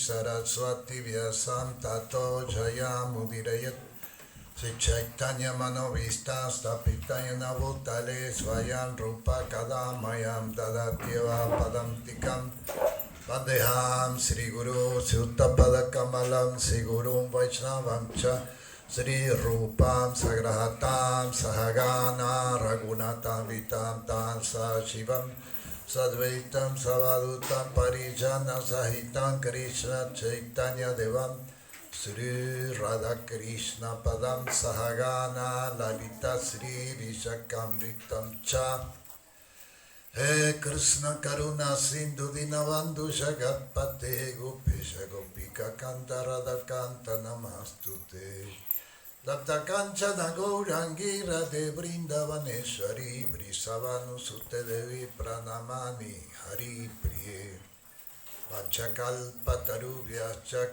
Saraswati Vyasam Tato Jayamudidayat Sri Chaitanya Manovista Stapitayana Bhutale Swayam Rupa Kadamayam Dadatyeva Padam Tikam Vandeham Sri Guru Suttapada Kamalam Sri Guru Vaishnavam Cha Sri Rupam Sagrahatam Sahagana Raghunatam Vitam Tan Shivam Sadvaitam Savadutam Parijana Sahitam Krishna Chaitanya Devam Sri Radha Krishna Padam Sahagana Lalita Sri Vishakamritam Cha He Krishna Karuna Sindhu Dinavandhu Jagatpate Gopesha Gopika Kanta Radha Kanta Namastute Lapta Kanchana Gaurangi Radhe Vrindavaneshwari Brisavanu Sute Devi Pranamani Hari Priye Vachakalpataru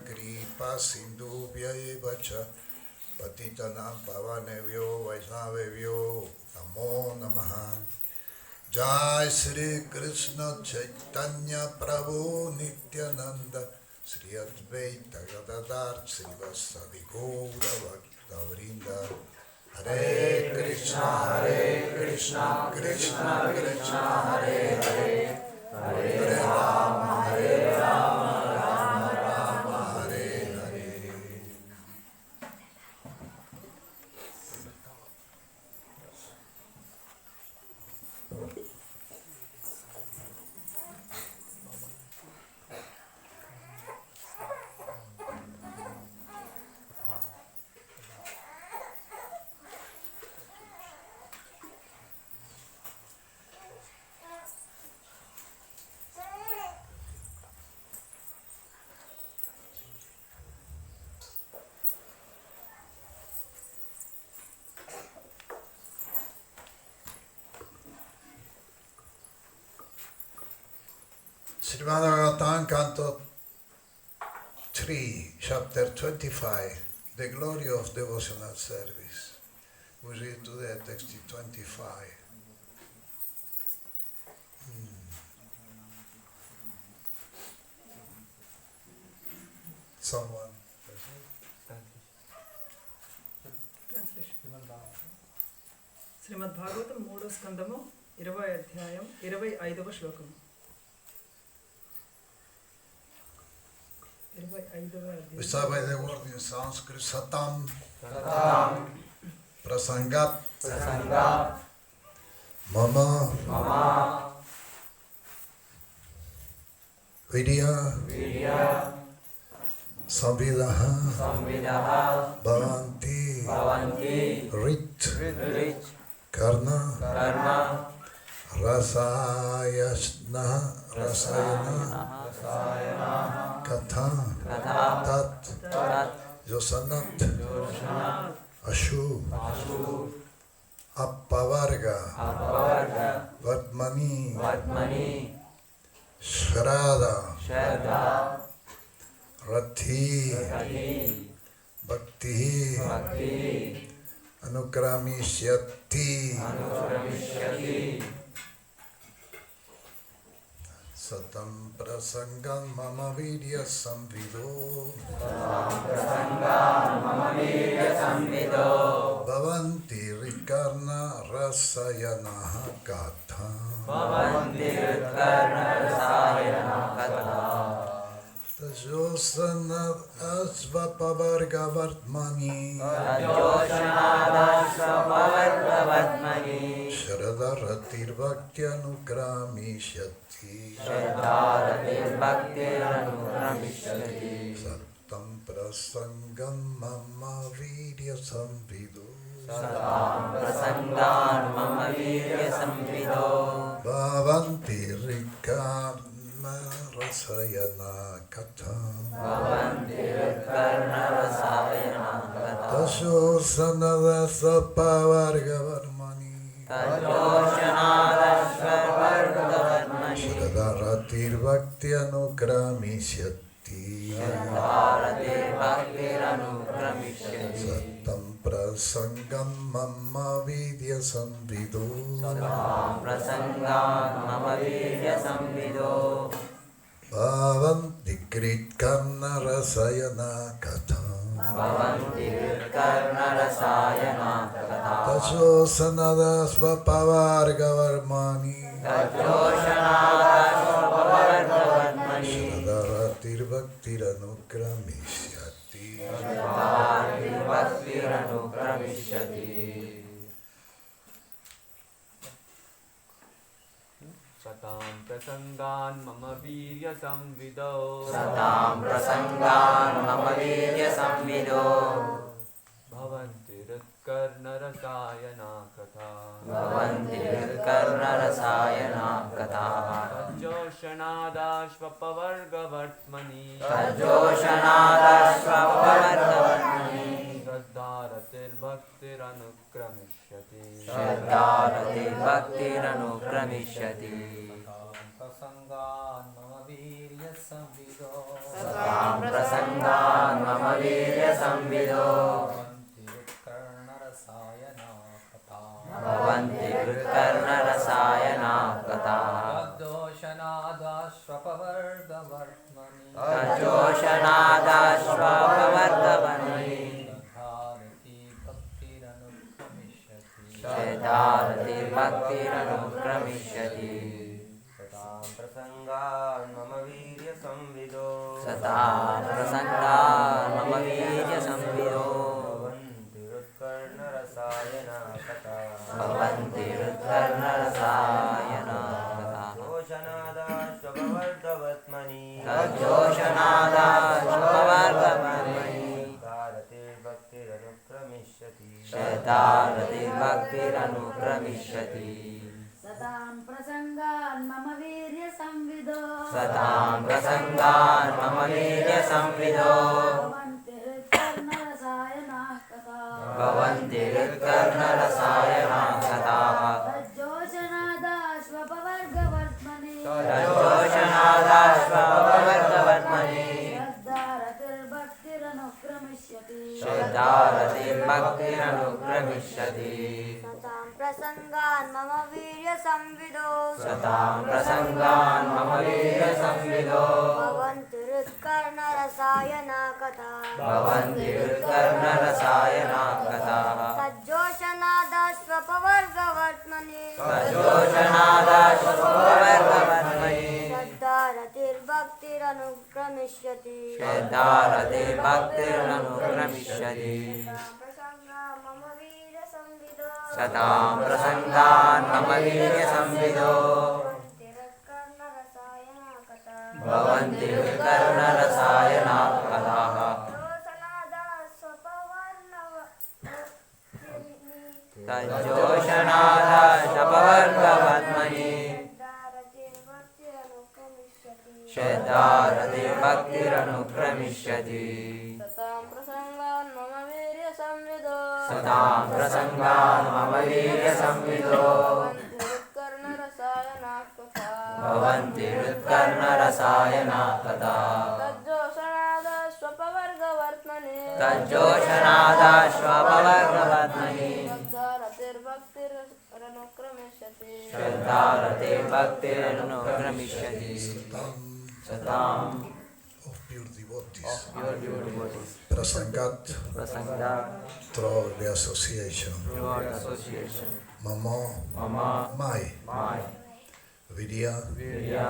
Kripa Sindhubhya Evacha Patitanam Pavanevyo Vaishnavevyo Namo Namaha Jai Sri Krishna Chaitanya Prabhu Nityananda Sri Advaita Gadadhar Srivasadi Gaura Bhakta Hare Krishna, Krishna Krishna, Hare Hare, Hare Rama, Rama Rama, Hare Hare. Srimad Bhagavatam, canto 3, 3, chapter 25, the glory of devotional service. We read today text 25. Someone? శ్రీమద్ భాగవతం 3వ స్కందము 20వ అధ్యాయం 25వ శ్లోకము. 25వ అధ్యాయం. We start by the word in Sanskrit, satam, prasangat, mama, vidya, samvidaha, bhavanti, rit, karna, rasayana, katha, tat, yosanat, ashu, appavarga, vatmani, shrada, rathi, bhakti, anukramishyati. Satam prasangam mama vidya samvido bhavanti rikarna rasayanaha katha Tajosanad asvapavarga vartmani Shradaratir bhaktyanukramishyati Satam prasangam mama vidya samvido Bhavanti rikarna rasayana katha Tajosanada sapavarga varmani Shradaratir bhaktyanukramishyati Satam prasangam mama vidya samvido Bhavanti kritkarna rasayana katha Tajosanada svapavarga varmani Shradaratir bhaktiranukramishyati Satam prasangan mama virya samvido Bhavanti ritkarna rasayana katha Tajoshanadashvapavarga vartmani Shraddharatir bhaktiranukramishyati Prasangan mama virya samvido Bhavanti ritkarna rasayana katha Tajoshanadashvapavarga vartmani Shraddharatir bhaktiranukramishyati Satam prasangan mama virya samvido Bhavanti ritkarna rasayana katha Tajoshanadashvapavarga vartmani Shraddharatir bhaktiranukramishyati Satam prasangan mama virya samvido Bhavanti ritkarna rasayana katha Tajoshanadashvapavarga vartmani Shraddharatir श्रद्धारतिर्भक्तिरनुक्रमिष्यति सतां प्रसङ्गान् मम वीर्यसंविदो मम वीर्यसंविदो भवन्तिरुत्कर्णरसायना कथा भवन्तिरुत्कर्णरसायना कथाः सज्जोषनादाश्वपवर्गवर्त्मनि श्रद्धारतिर्भक्तिरनुक्रमिष्यति श्रद्धारतिर्भक्तिरनुक्रमिष्यति मम वीर्यसंविदो सतां प्रसङ्गान् मम वीर्यसंविदो भवन्तिरुत्कर्णरसायना कथाः तज्जोषणादाशपवर्गवर्त्मनि श्रद्धारतिर्भक्तिरनुक्रमिष्यति सतां प्रसङ्गान् मम वीर्यसंविदो सतां प्रसङ्गान् मम वीर्यसंविदो कर्णरसायना कथा भवन्तिरुत्कर्णरसायना कथाः तज्जोषणादाश्वपवर्गवर्त्मनि तज्जोषणादाश्वपवर्गवर्त्मनि श्रद्धारतिर्भक्तिरनुक्रमिष्यति श्रद्धारतिर्भक्तिरनुक्रमिष्यति सतां of pure devotees. pure devotees Prasangat prasangat through the association. throughout association Mama, mama my my Vidya, virya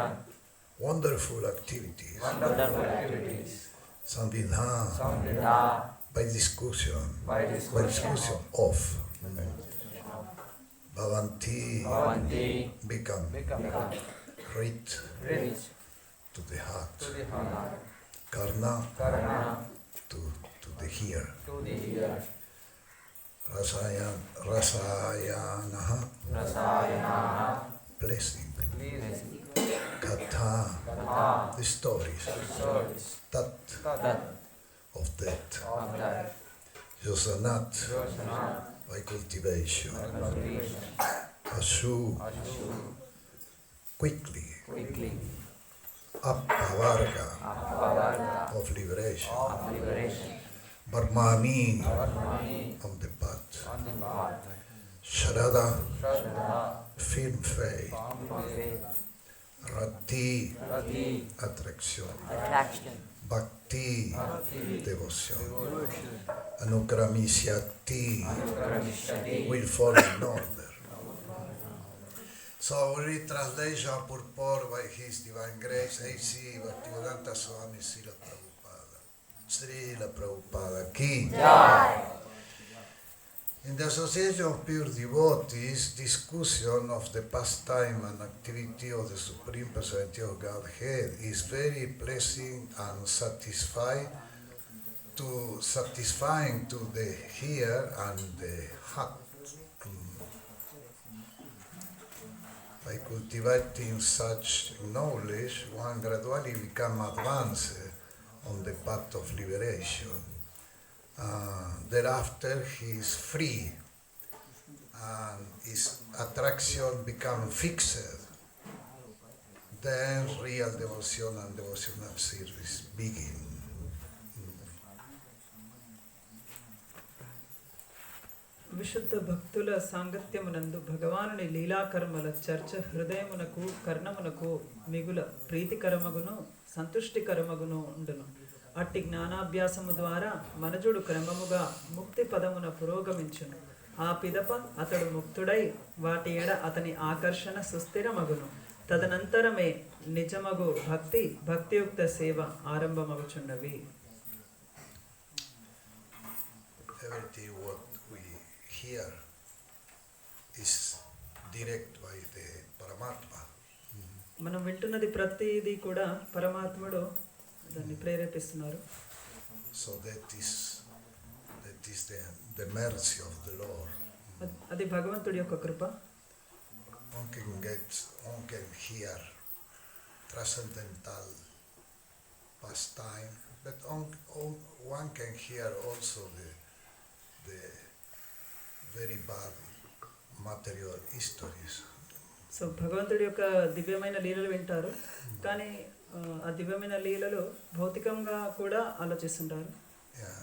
wonderful activities. wonderful activities Samvidha, samhita by discussion. by By discussion discussion of. Bhavanti, bhavanti become become rich rich to the heart. to the heart Karna karna to the here. to the ear Rasayanaha, rasayana blessing. pleasing Katha, katha the stories. stories Tat, tat of that. of that Yosanat, yoshana by cultivation. cultivation Ashu, ashu quickly. quickly Apavarga, apavarga of liberation. of liberation Barmani, varmani on the path. on the path Sharada, shraddha firm faith. firm faith Rati, rati attraction. attraction Bhakti, bhakti devotion. devotion Anukramishyati, anukramishyati will fall in order. So we read translation purport by His Divine Grace, A.C. Bhaktivedanta Swami Srila Prabhupada. Srila Prabhupada ki. In the Association of Pure Devotees, discussion of the pastime and activity of the Supreme Personality of Godhead is very pleasing and satisfying to the hear and the heart. By cultivating such knowledge, one gradually becomes advanced on the path of liberation. Thereafter, he is free, and his attraction becomes fixed. Then, real devotion and devotional service begin. విశుద్ధ భక్తుల సాంగత్యమునందు భగవానుని లీలాకర్మల చర్చ హృదయమునకు కర్ణమునకు మిగుల ప్రీతికరమగును సంతుష్టికరమగును ఉండును. అట్టి జ్ఞానాభ్యాసము ద్వారా మనజుడు క్రమముగా ముక్తి పదమున పురోగమించును. ఆ పిదప అతడు ముక్తుడై వాటి ఎడ అతని ఆకర్షణ సుస్థిరమగును. తదనంతరమే నిజమగు భక్తియుక్త సేవ ఆరంభమగుచున్నవి. Everything what we hear is direct by the Paramatma. మనం వింటున్నది ప్రతిదీ కూడా పరమాత్ముడు దాన్ని ప్రేరేపిస్తున్నారు. So that is the mercy of the Lord. అది భగవంతుడి యొక్క కృప. One can hear transcendental pastime, but one can hear also the very bad material histories. So భగవంతుడి యొక్క దివ్యమైన లీలలు వింటారు, కానీ ఆ దివ్యమైన లీలలు భౌతికంగా కూడా ఆలోచిస్తుంటారు. Yeah.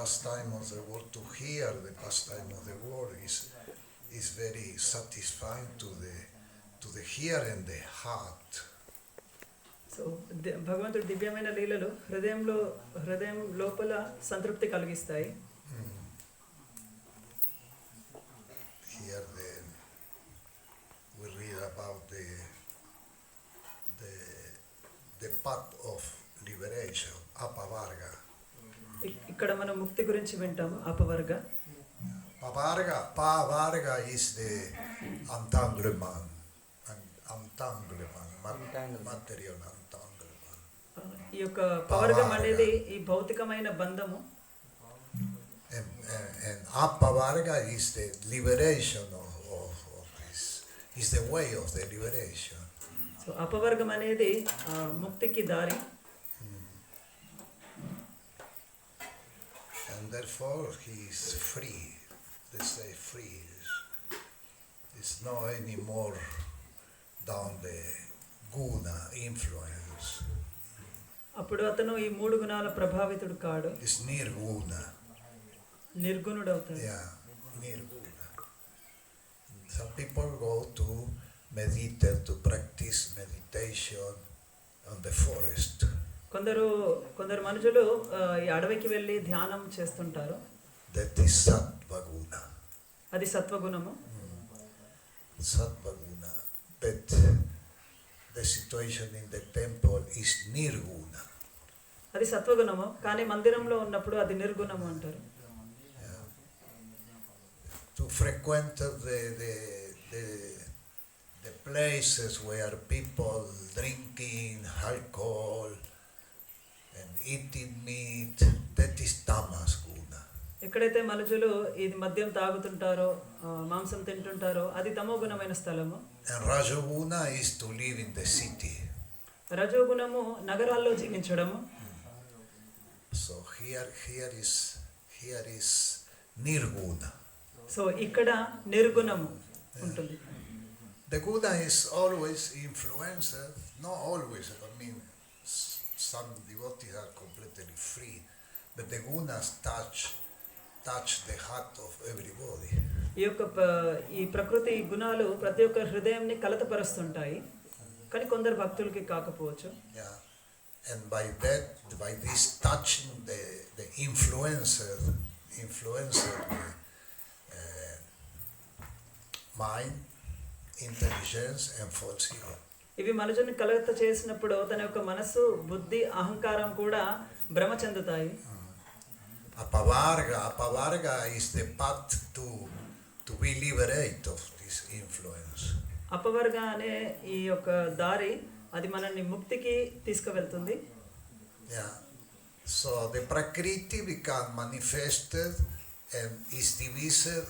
pastime of the world, to hear the pastime of the world is very satisfying to the hear and the heart. So భగవంతుడి దివ్యమైన లీలలు హృదయం లోపల సంతృప్తి కలిగిస్తాయి. Here we read about the path of liberation, apavarga. ఇక్కడ మనం ముక్తి గురించి వింటాము. అపవర్గ. Pavarga is the entanglement, material entanglement. ఈ యొక్క పవర్గం అనేది ఈ భౌతికమైన బంధము. And apavarga is the liberation of this. Is the way of the liberation. So అపవర్గం అనేది ముక్తికి దారి. And therefore he is free. They say free. It's not anymore down the guna influence. అప్పుడు అతను ఈ 3 గుణాల ప్రభావితుడు కాడు. It's nirguna. నిర్గుణుడు అవుతాడు. Yeah, nirguna. Some people go to meditate, to practice meditation on the forest. కొందరు మనుషులు ఈ అడవికి వెళ్ళి ధ్యానం చేస్తుంటారు. That is sattva guna. అది సత్వగుణము. Sattva guna. But the situation in the temple is nirguna. అది సత్వగుణము, కానీ మందిరంలో ఉన్నప్పుడు అది నిర్గుణము అంటారు. To frequent the places where people drinking alcohol and eating meat, that is tamas guna. ఎక్కడైతే మనుషులు ఇది మద్యం తాగుతుంటారో, మాంసం తింటుంటారో, అది తమో గుణమైన స్థలము. And rajoguna is to live in the city. రజోగుణము నగరాల్లో జీవించడము. So here is nirguna. So ఇక్కడ నిర్గుణము ఉంటుంది. The guna is always influenced, not always, I mean some devotees are completely free, but the gunas touch the heart of everybody. ఈ ప్రకృతి గుణాలు ప్రతి ఒక్క హృదయంని కలతపరుస్తుంటాయి, కానీ కొందరు భక్తులకి కాకపోవచ్చు. Yeah, and by this touching the influencer mind, intelligence and false ego. ఇవి మనుషుని కలత చేసినప్పుడు తన యొక్క మనస్సు, బుద్ధి, అహంకారం కూడా భ్రమ చెందుతాయి. Apavarga is the path to be liberated of this influence. అపవర్గ అనే ఈ యొక్క దారి అది మనల్ని ముక్తికి తీసుకువెళ్తుంది. Yeah. So the Prakriti become manifested and is divided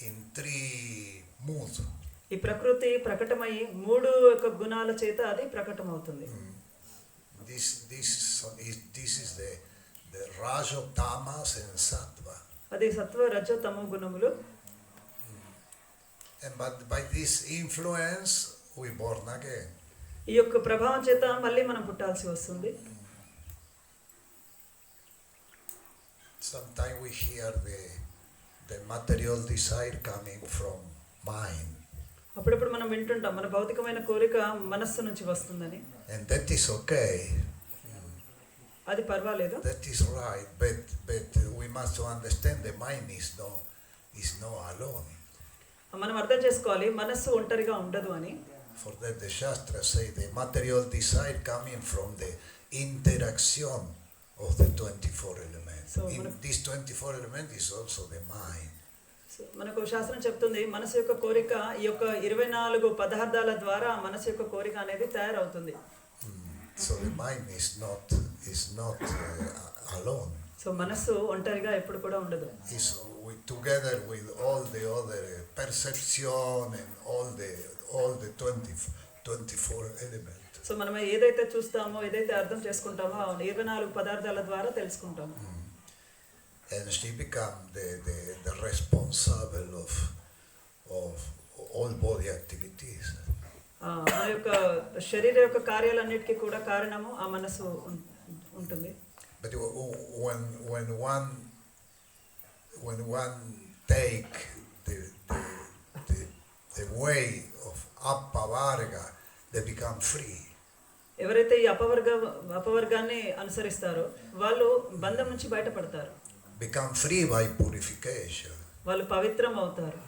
in three moods. ఈ ప్రకృతి ప్రకటమై 3 యొక్క గుణాల చేత అది ప్రకటమవుతుంది. This is the Rajo, Tamas and Sattva. అది సత్వ, రజో, తమో గుణములు. And by this influence we born again. ఈ యొక్క ప్రభావం చేత మళ్ళీ మనం పుట్టాల్సి వస్తుంది. Sometimes we hear the material desire coming from mind. అప్పుడప్పుడు మనం వింటుంటాం మన భౌతికమైన కోరిక మనస్సు నుంచి వస్తుందని. And that is okay. అది పర్వాలేదు. That is right, but we must understand the mind is no alone. మనం అర్థం చేసుకోవాలి మనస్సు ఒంటరిగా ఉండదు అని. For that the Shastra say the material desire coming from the interaction of the 24 elements. So, this 24 element is also the mind. మనకు శాస్త్రం చెప్తుంది మనసు యొక్క కోరిక ఈ యొక్క 24 పదార్థాల ద్వారా మనసు యొక్క కోరిక అనేది తయారవుతుంది. So the mind is not alone. So మనసు ఒంటరిగా ఎప్పుడు కూడా ఉండదు. It's together with all the other perception and all the 24 elements. So మనం ఏదైతే చూస్తామో ఏదైతే అర్థం చేసుకుంటామో ఆ 24 పదార్థాల ద్వారా తెలుసుకుంటాము. And she become the responsible of all body activities. మన యొక్క శరీర యొక్క కార్యాలన్నిటికీ కూడా కారణము ఆ మనసు ఉంటుంది. But when one take the way of Appavarga, they become free. ఎవరైతే ఈ అపవర్గాన్ని అనుసరిస్తారో వాళ్ళు బంధం నుంచి బయటపడతారు, Become free by purification. వాళ్ళు పవిత్రం అవుతారు.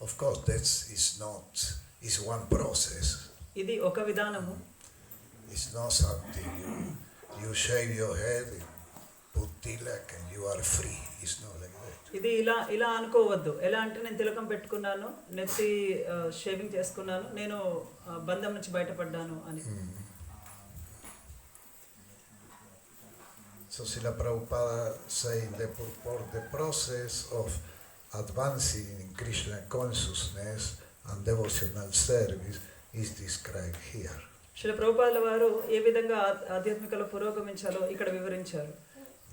Of course, it's one process. ఇది ఒక విధానము. It's not something you shave your head, put tilak, and you are free. It's not like that. ఇది ఇలా అనుకోవద్దు. ఎలా అంటే నేను తిలకం పెట్టుకున్నాను, నెత్తి షేవింగ్ చేసుకున్నాను, నేను బంధం నుంచి బయటపడ్డాను అని. So Srila Prabhupada saying that for the process of advancing in Krishna consciousness and devotional service is described here. Srila ప్రభుపాదుల వారు ఏ విధంగా ఆధ్యాత్మికలో పురోగమించాలో ఇక్కడ వివరించారు.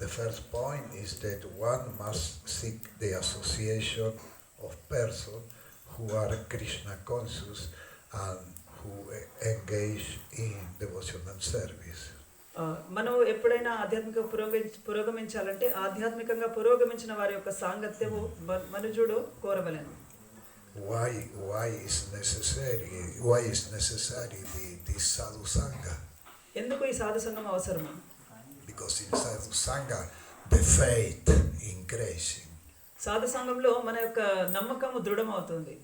The first point is that one must seek the association of persons who are Krishna conscious and who engage in devotional service. మనం ఎప్పుడైనా ఆధ్యాత్మిక పురోగమించాలంటే ఆధ్యాత్మికంగా పురోగమించిన వారి యొక్క సాంగత్యము మనుజుడు కోరవలెను. Why is necessary this sadhu sangha? ఎందుకు ఈ సాధు సంఘం అవసరమా? Because in sadhu sangha the faith increasing. సాధు సంఘంలో మన యొక్క నమ్మకము దృఢమవుతుంది.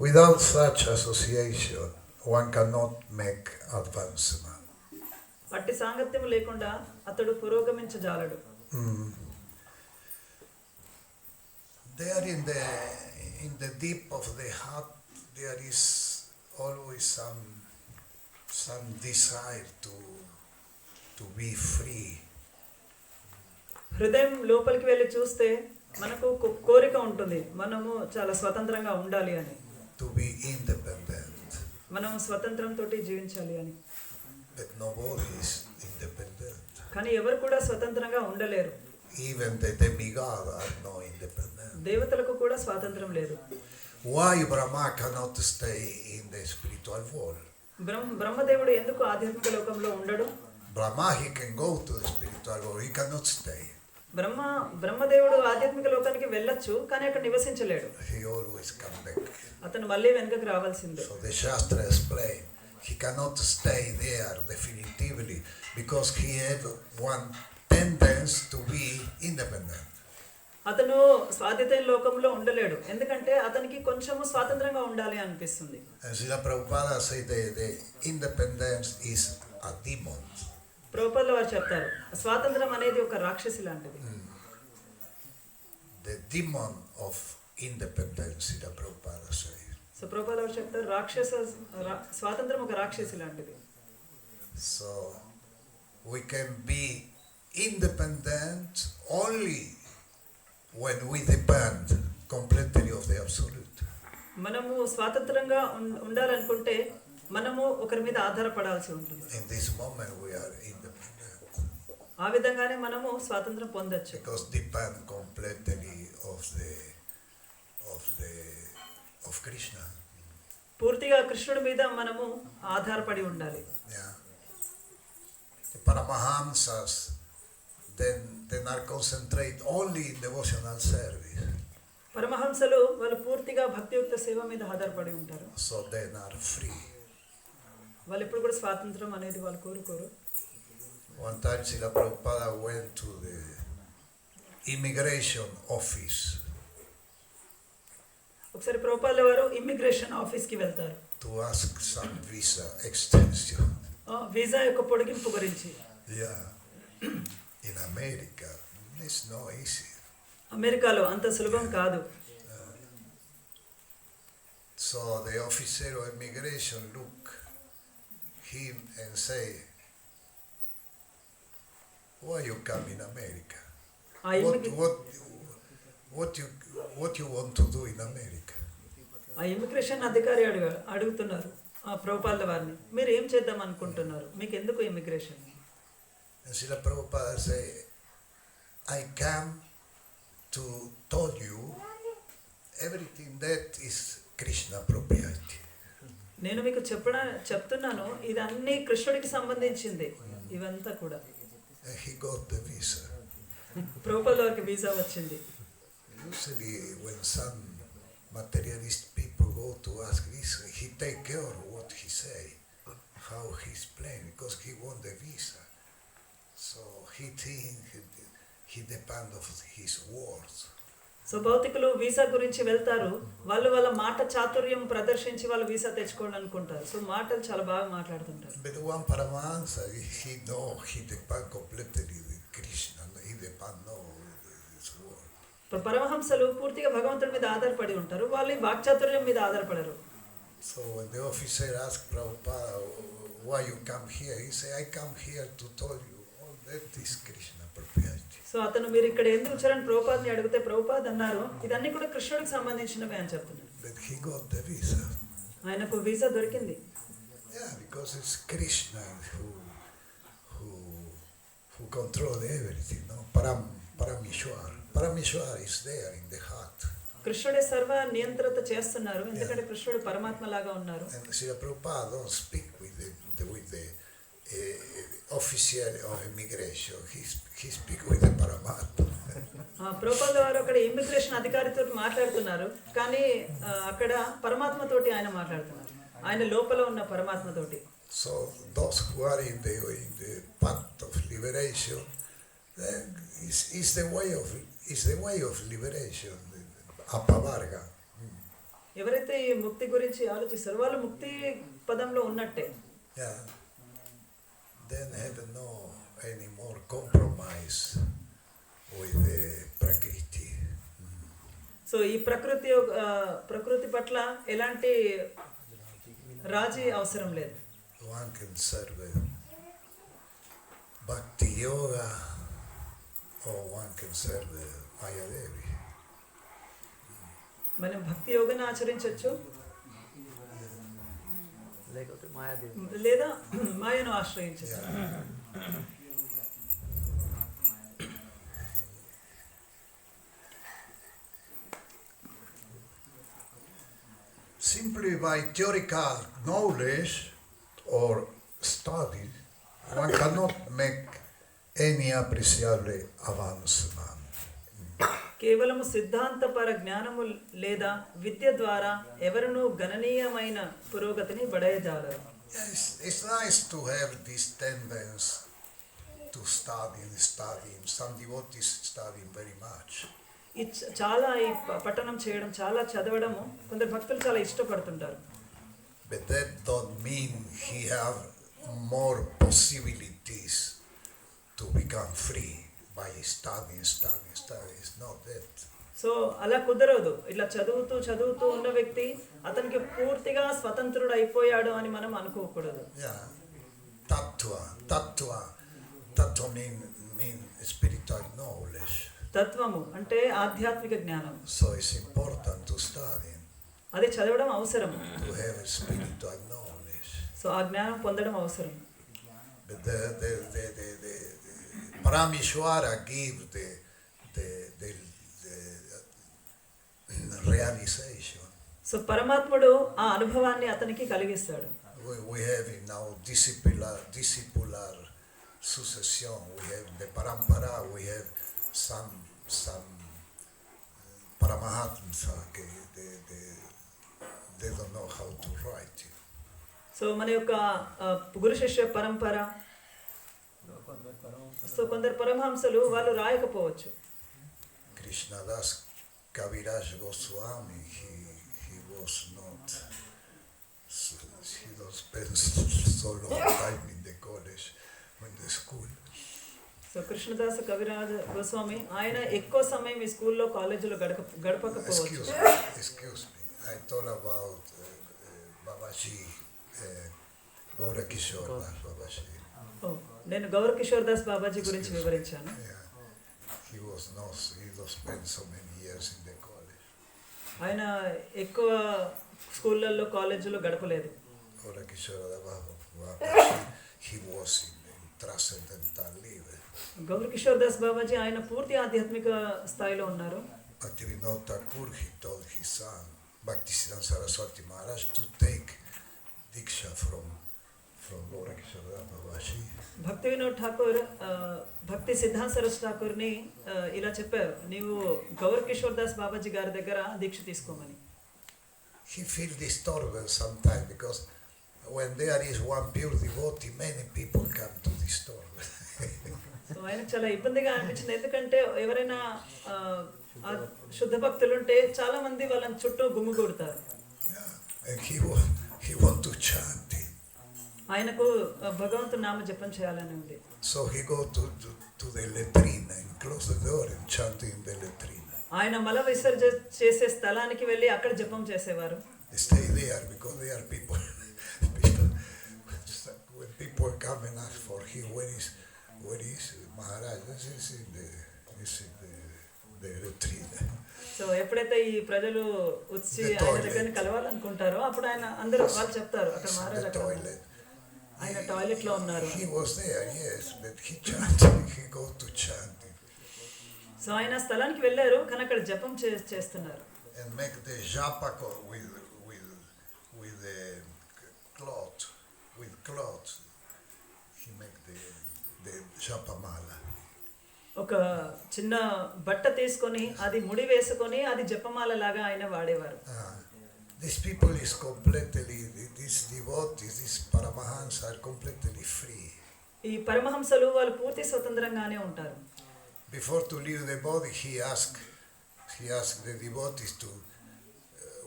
Without such association, one cannot make advancement. అట్టి సాంగత్యం లేకుండా అతడు పురోగమించజాలడు. There in the deep of the heart, there is always some desire to be free. హృదయం లోపలికి వెళ్ళి చూస్తే మనకు కోరిక ఉంటుంది, మనము చాలా స్వతంత్రంగా ఉండాలి అని, To be independent. మనం స్వతంత్రంతో జీవించాలి అని. But nobody is independent. కానీ ఎవరు కూడా స్వతంత్రంగా ఉండలేరు. Even the demigod are not independent. దేవతలకు కూడా స్వాతంత్రం లేదు. Why Brahma cannot stay in the spiritual world? బ్రహ్మదేవుడు ఎందుకు ఆధ్యాత్మిక లోకంలో ఉండడు? Brahma, he can go to the spiritual world, he cannot stay. బ్రహ్మదేవుడు ఆధ్యాత్మిక లోకానికి వెళ్ళొచ్చు, కానీ అక్కడ నివసించలేడు. He always come back. అతను మళ్ళీ వెనుకకు రావాల్సిందే. So the Shastra explain, he cannot stay there definitively because he had one tendency to be independent. అతను స్వాతంత్ర లోకంలో ఉండలేడు, ఎందుకంటే అతనికి కొంచెము స్వాతంత్రంగా ఉండాలి అనిపిస్తుంది. And Srila Prabhupada say the independence is a demon. ప్రభుపాదుల వారు చెప్తారు, స్వాతంత్రం అనేది ఒక రాక్షసి లాంటిది. The demon of independence, Srila Prabhupada say. So ప్రభుపాదుల వారు చెప్తారు, స్వాతంత్రం ఒక రాక్షసి లాంటిది. So we can be independent only when we depend completely of the absolute. మనము స్వాతంత్రంగా ఉండాలనుకుంటే మనము ఒకరి మీద ఆధారపడాల్సి ఉంటుంది. In this moment we are independent. ఆ విధంగానే మనము స్వాతంత్రం పొందొచ్చు. Because depend completely of Krishna. పూర్తిగా కృష్ణుడి మీద మనము ఆధారపడి ఉండాలి. Yeah. The Paramahamsas then are concentrate only in devotional service. పరమహంసలు వాళ్ళు పూర్తిగా భక్తియుక్త సేవ మీద ఆధారపడి ఉంటారు. So they are free. వాళ్ళు ఎప్పుడు కూడా స్వాతంత్రం అనేది వాళ్ళు కోరుకోరు. One time Srila Prabhupada went to the immigration office. ఒకసారి ప్రభుపాదుల వారు ఇమ్మిగ్రేషన్ ఆఫీస్కి వెళ్తారు. To ask some visa extension. Visa యొక్క పొడిగింపు గురించి. Yeah. In America, it's not easy. అమెరికాలో అంత సులభం కాదు. So the officer of immigration look him and say, why you come in America? What you want to do in America? ఆ immigration అధికారి అడుగుతున్నారు ఆ ప్రభుపాదుల వారిని, మీరు ఏం చేద్దాం అనుకుంటున్నారు, మీకు ఎందుకు immigration? And Srila Prabhupada say, I come to tell you everything that is Krishna propriety. నేను మీకు చెప్తున్నాను ఇది అన్ని కృష్ణుడికి సంబంధించింది ఇవంతా కూడా. And he got the visa. Prabhupada వారికి వీసా వచ్చింది. Usually when some materialist people go to ask this, he take care of what he say, how he's playing, because he won the visa. So he think he depend of his words. So భౌతికులు వీసా గురించి వెళ్తారు, వాళ్ళు వాళ్ళ మాట చాతుర్యం ప్రదర్శించి వాళ్ళు visa తెచ్చుకోవాలనుకుంటారు. So మాటలు చాలా బాగా మాట్లాడుతుంటారు. But one Paramahansa, he depend completely with Krishna, he depend on his word. పరమహంసలు పూర్తిగా భగవంతుడి మీద ఆధారపడి ఉంటారు, వాళ్ళు ఈ వాక్చాతుర్యం మీద ఆధారపడరు. So when the officer asked Prabhupada, why you come here? He said, I come here to tell you all that is Krishna propriety. So అతను మీరు ఇక్కడ ఎందుకు వచ్చారని ప్రభుపాదని అడిగితే ప్రభుపాద్ అన్నారు ఇదన్నీ కూడా కృష్ణుడికి సంబంధించినవి అని చెప్తున్నారు. But he got the visa. ఆయనకు వీసా దొరికింది. Yeah, because it's Krishna who control everything, no? Parameshwar. Parameshwar is there in the heart. కృష్ణుడే సర్వ నియంత్రత చేస్తున్నారు, ఎందుకంటే కృష్ణుడు పరమాత్మ లాగా ఉన్నారు. And Srila Prabhupada don't speak with the official of immigration. He speak with the Paramatma. Prabhupada వారు అక్కడ ఇమిగ్రేషన్ అధికారితో మాట్లాడుతున్నారు, కానీ అక్కడ పరమాత్మ తోటి ఆయన మాట్లాడుతున్నారు, ఆయన లోపల ఉన్న పరమాత్మ తోటి. So those who are in the path of liberation, is the way of liberation. Apavarga. ఎవరైతే ఈ ముక్తి గురించి ఆలోచిస్తారో వాళ్ళు ముక్తి పదంలో ఉన్నట్టే. Yeah. Then have no any more compromise with the Prakriti. So ఈ ప్రకృతి పట్ల ఎలాంటి రాజీ అవసరం లేదు. One can serve Bhakti Yoga or one can serve Mayadevi. మనం భక్తి యోగాన్ని ఆచరించవచ్చు లేకపోతే మాయాదేవి లేదా మాయను ఆశ్రయించవచ్చు. Simply by theoretical knowledge or study, one cannot make any appreciable advancement. కేవలము సిద్ధాంతపర జ్ఞానము లేదా విద్య ద్వారా ఎవరునూ గణనీయమైన పురోగతిని బడయజాలరు. It's nice to have this tendency to study. Some devotees study very much. చాలా ఈ పఠనం చేయడం, చాలా చదవడము కొందరు భక్తులు చాలా ఇష్టపడుతుంటారు. But that don't mean he have more possibilities to become free by studying. It's not that. So అలా కుదరదు. ఇట్లా చదువుతూ ఉన్న వ్యక్తి అతనికి పూర్తిగా స్వతంత్రుడు అయిపోయాడు అని మనం అనుకోకూడదు. Yeah. Tattva mean spiritual knowledge. తత్వము అంటే ఆధ్యాత్మిక జ్ఞానం. So it's important to study, అది చదవడం అవసరం, to have spiritual knowledge. So ఆ జ్ఞానం పొందడం అవసరం. But the Parameshwara give the realization. So పరమాత్ముడు ఆ అనుభవాన్ని అతనికి కలిగిస్తాడు. We have in now discipular succession. We have the parampara. We have some paramahamsa. They don't know how to write it. So మన యొక్క గురు శిష్య పరంపర, సో కొందరు పరమహంసలు వాళ్ళు రాయకపోవచ్చు. Krishnadas Kaviraj Goswami, he was not. He don't spend so long time in the college, in the school. So Krishnadasa Kaviraja Goswami ఆయన ఎక్కువ సమయం ఈ స్కూల్లో కాలేజీలో గడపకపోవచ్చు. Excuse me. I told about Babaji, Gaura Kishore Das Babaji. నేను గౌర కిషోర్ దాస్ బాబాజీ గురించి వివరించాను. Yeah. He don't spend so many years in the college. ఆయన ఎక్కువ స్కూళ్ళల్లో కాలేజీలో గడపలేదు. Gaura Kishore Das Babaji, he was transcendental level. Gaur Kishore Das Babaji ఆయన పూర్తి ఆధ్యాత్మిక స్థాయిలో ఉన్నారు. Bhaktivinoda Thakur, he told his son, Bhaktisiddhanta Saraswati Maharaj, to take Diksha from Gaur Kishore Das Babaji. భక్తి వినోద్ ఠాకూర్ భక్తి సిద్ధాంత్ సరస్వతి ఠాకూర్ని ఇలా చెప్పారు, నీవు గౌర్ కిషోర్ దాస్ బాబాజీ గారి దగ్గర దీక్ష తీసుకోమని. He feels disturbed sometimes because when there is one pure devotee, many people come to disturb. So ఆయనకు చాలా ఇబ్బందిగా అనిపించింది, ఎందుకంటే ఎవరైనా శుద్ధ భక్తులు ఉంటే చాలా మంది వాళ్ళని చుట్టూ గుమిగూడతారు. And he want to chant it. ఆయనకు భగవంతుని నామ జపం చేయాలని ఉంది. So he go to the latrine and close the door and chant in the latrine. ఆయన మల విసర్జన చేసే స్థలానికి వెళ్ళి అక్కడ జపం చేసేవారు. They stay there because they are people. When people come and ask for him, where is Maharaj? This is in the latrine. So ఎప్పుడైతే ఈ ప్రజలు వచ్చి ఆయన దగ్గరని కలవాలనుకుంటారో అప్పుడు ఆయన అందరూ వాళ్ళు చెప్తారు అక్కడ మహారాజ్ అక్కడ ఆయన టాయిలెట్ లో ఉన్నారు. He was there, yes, but he chanted. He go to chanting. So ఆయన స్థలానికి వెళ్ళారు కానీ అక్కడ జపం చేస్తున్నారు. And make the japa with the cloth. He make the japa mala. ఒక చిన్న బట్ట తీసుకొని అది ముడి వేసుకొని అది జపమాల లాగా ఆయన వాడేవారు. These people is completely, these devotees, these Paramahans are completely free. ఈ పరమహంసలు వాళ్ళు పూర్తి స్వతంత్రంగానే ఉంటారు. Before to leave the body, he asked the devotees to,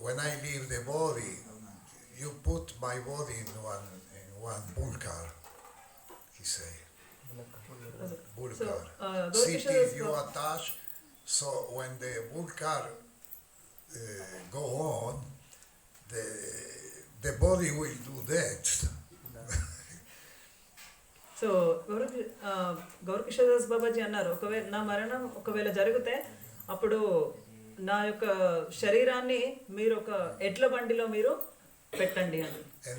when I leave the body, you put my body in one bulkar, he say. Bulkar. City you attach, so when the bulkar go on, the body will do that. సో గౌర్ కిషోర్ దాస్ బాబాజీ అన్నారు, ఒకవేళ నా మరణం ఒకవేళ జరిగితే అప్పుడు నా యొక్క శరీరాన్ని మీరు ఒక ఎడ్ల బండిలో మీరు పెట్టండి అని. And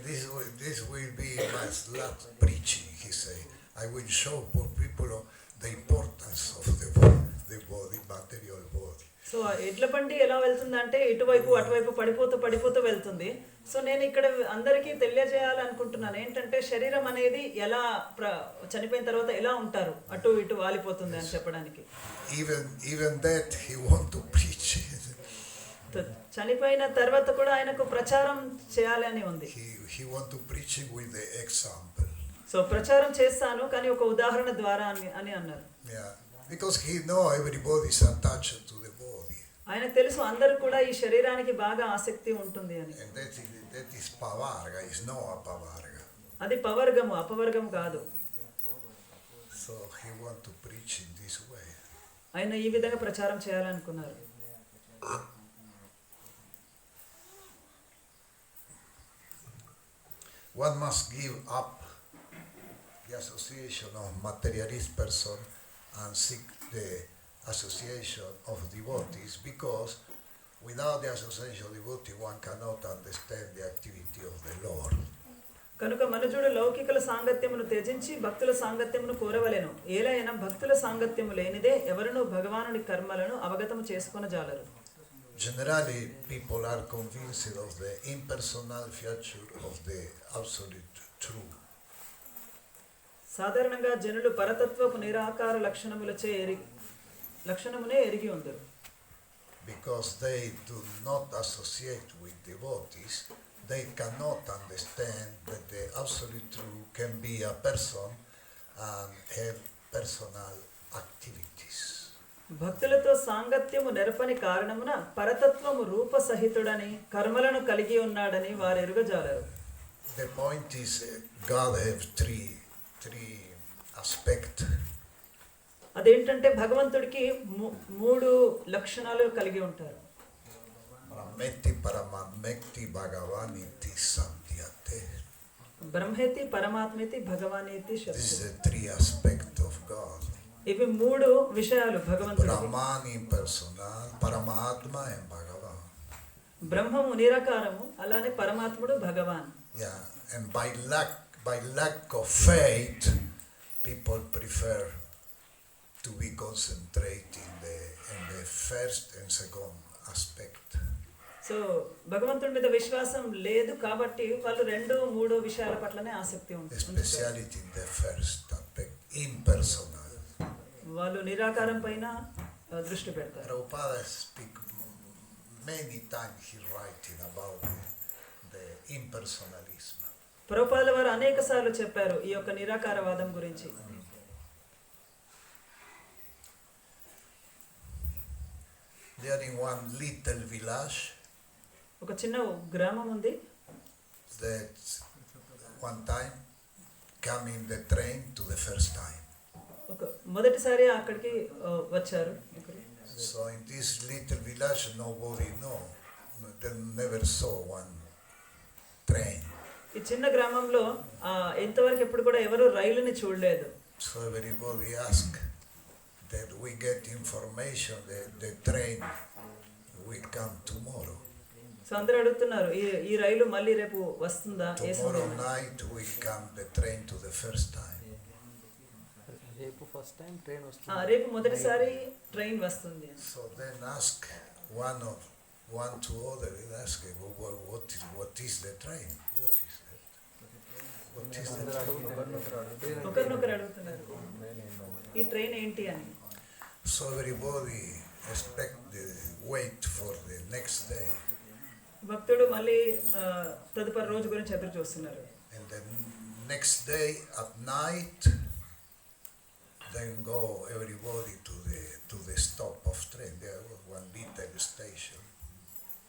this will be my last preaching, he say. I will show for people the importance of the body, material body. So ఎడ్ల బండి ఎలా వెళ్తుందంటే ఇటువైపు అటువైపు పడిపోతూ వెళ్తుంది. సో నేను ఇక్కడ అందరికీ తెలియజేయాలనుకుంటున్నాను ఏంటంటే శరీరం అనేది ఎలా చనిపోయిన తర్వాత ఎలా ఉంటారు, అటు ఇటు వాలిపోతుంది అని చెప్పడానికి. Even that he want to preach. చనిపోయిన తర్వాత కూడా ఆయనకు ప్రచారం చేయాలి అని ఉంది. He want to preach with the example. So ప్రచారం చేస్తాను కానీ ఒక ఉదాహరణ ద్వారా అని అన్నారు. Yeah, because he know everybody is attached to the body. ఆయనకు తెలుసు అందరూ కూడా ఈ శరీరానికి బాగా ఆసక్తి ఉంటుంది అని. And that is pavarga, is no apavarga. అది పవర్గము, అపవర్గం కాదు. So he want to preach in this way. ఆయన ఈ విధంగా ప్రచారం చేయాలనుకున్నారు. One must give up the association of materialist person and seek the association of devotees, because without the association of devotee one cannot understand the activity of the Lord. కనుక మనుజుడు లౌకికల సాంగత్యమును త్యజించి భక్తుల సాంగత్యమును కోరవలెను. ఏలైనా భక్తుల సాంగత్యము లేనిదే ఎవరును భగవానుని కర్మలను అవగతము చేసుకొనజాలరు. Generally, people are convinced of the impersonal feature of the absolute truth. సాధారణంగా జనులు పరతత్వపు నిరాకార లక్షణమునే ఎరిగి ఉందరు. Because they do not associate with devotees, they cannot understand that the absolute truth can be a person and have personal activities. భక్తులతో సాంగత్యము నెరపని కారణమున పరతత్వము రూపసహితుడని కర్మలను కలిగి ఉన్నాడని వారు ఎరుగజాలరు. The point is God have three aspects. అదేంటంటే భగవంతుడికి మూడు లక్షణాలు కలిగి ఉంటారు. Brahmeti, Paramatmeti, Bhagavaniti, Santyate. బ్రహ్మేతి, పరమాత్మేతి, భగవానేతి, This is Shakti. the three aspects of God. ఇవి మూడు విషయాలు భగవంతుడికి. Brahman impersonal, Paramatma and Bhagavan. బ్రహ్మము నిరాకారము, అలానే పరమాత్ముడు భగవాన్. Yeah, and by lack of faith, people prefer to be concentrated in the first and second aspect. So భగవంతుడి మీద విశ్వాసం లేదు కాబట్టి వాళ్ళు 2-3 విషయాల పట్లనే ఆసక్తి ఉంటుంది. Especially in the first aspect, impersonal. వాళ్ళు నిరాకారం పైన దృష్టి పెడతారు. Prabhupada speak many times he writing about the impersonalism. ప్రభుపాదుల వారు అనేక సార్లు చెప్పారు ఈ యొక్క నిరాకారవాదం గురించి. There in one little village ఒక చిన్న గ్రామం ఉంది. that one time come in the train to the first time. ఒక మొదటిసారి అక్కడికి వచ్చారు. So in this little village nobody know, they never saw one train. ఈ చిన్న గ్రామంలో ఎంతవరకు ఎప్పుడు కూడా ఎవరు రైలుని చూడలేదు. So everybody ask that we get information that the train will come tomorrow. So అందరూ అడుగుతున్నారు ఈ రైలు మళ్ళీ రేపు వస్తుందా? Tomorrow night will come the train to the first time. రేపు ఫస్ట్ టైం ట్రైన్ వస్తుంది. రేపు మొదటిసారి ట్రైన్ వస్తుంది. So then ask one to other, they ask what is the train? What is that? What is the train? ఒకరినొకరు అడుగుతున్నారు ఈ train ఏంటి అని. So everybody expect the wait for the next day. భక్తుడు మళ్ళీ తదుపరి రోజు గురించి ఎదురు చూస్తున్నారు. And the next day at night, then go everybody to the stop of train. There was one little station.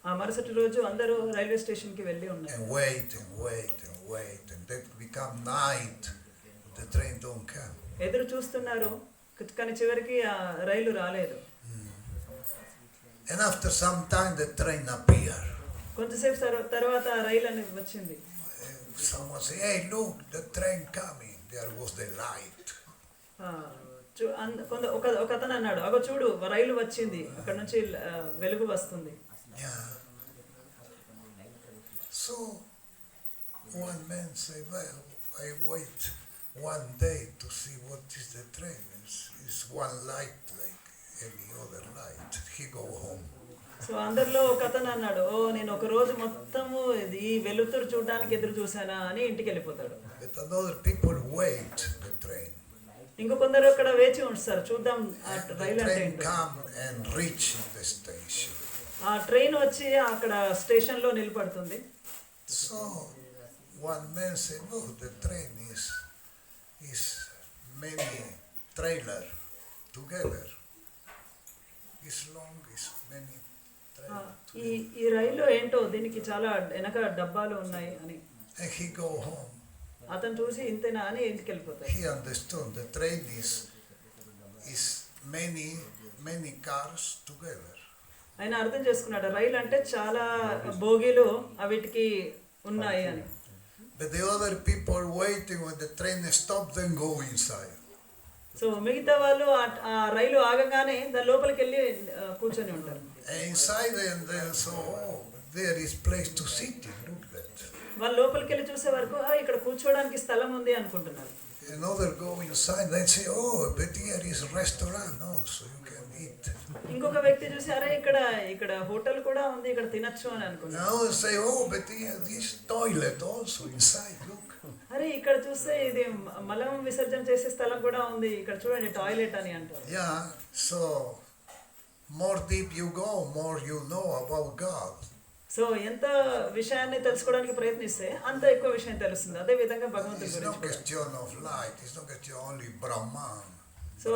ఆ మరుసటి రోజు అందరూ రైల్వే స్టేషన్కి వెళ్ళి ఉన్నారు. And wait, and then become night. The train don't come. ఎదురు చూస్తున్నారు కానీ చివరికి ఆ రైలు రాలేదు. And after some time the train appear. కొంతసేపు తర్వాత ఆ రైలు అనేది వచ్చింది. Someone say, hey look, the train coming. There was the light. ఒక అతను అన్నాడు అగో చూడు రైలు వచ్చింది అక్కడ నుంచి వెలుగు వస్తుంది. Yeah. So one man say, well, I wait one day to see what is the train. It's one light like any other light. He go home. So అందరిలో ఒక అతను అన్నాడు నేను ఒక రోజు మొత్తము ఈ వెలుతురు చూడడానికి ఎదురు చూసానా అని ఇంటికి వెళ్ళిపోతాడు. But another people wait the train. ఇంకో కొందరు అక్కడ వేచి ఉంచుతారు చూద్దాం ఆ The రైలు అంటే train ఏంటో. come and reach the station. ఆ ట్రైన్ వచ్చి అక్కడ స్టేషన్ లో నిలబడుతుంది. So one man said, no, the train is many trailer together. It's long, it's many trailer together. ఈ రైలు ఏంటో దీనికి చాలా వెనక డబ్బాలు ఉన్నాయి అని. And he go home. అతను చూసి ఇంతేనా అని ఇంటికి వెళ్ళిపోతాడు. He understood the train is many cars together. ఆయన అర్థం చేసుకున్నాడు రైలు అంటే చాలా బోగీలు వీటికి ఉన్నాయి అని. But the other people waiting when the train stop, then go inside. So మిగతా వాళ్ళు ఆ రైలు ఆగగానే దాని లోపలికి వెళ్ళి కూర్చొని ఉంటారు. And inside and then so there is place to sit in. Look that. వాళ్ళు లోపలికి వెళ్ళి చూసే వరకు ఇక్కడ కూర్చోడానికి స్థలం ఉంది అనుకుంటున్నారు. Another go inside and say, oh, but here is restaurant also, you can eat. ఇంకొక వ్యక్తి చూసి అరే ఇక్కడ హోటల్ కూడా ఉంది ఇక్కడ తినొచ్చు అని అనుకున్నారు. Now say, oh, but here is toilet also inside. Look. అరే ఇక్కడ చూస్తే ఇది మలం విసర్జన చేసే స్థలం కూడా ఉంది ఇక్కడ చూడండి టాయిలెట్ అని అంటారు. Yeah. So more deep you go, more you know about God. So ఎంత విషయాన్ని తెలుసుకోవడానికి ప్రయత్నిస్తే అంత ఎక్కువ విషయం తెలుస్తుంది. అదే విధంగా భగవంతుడి It's no గురించి కూడా. question of light. It's not question only Brahman. So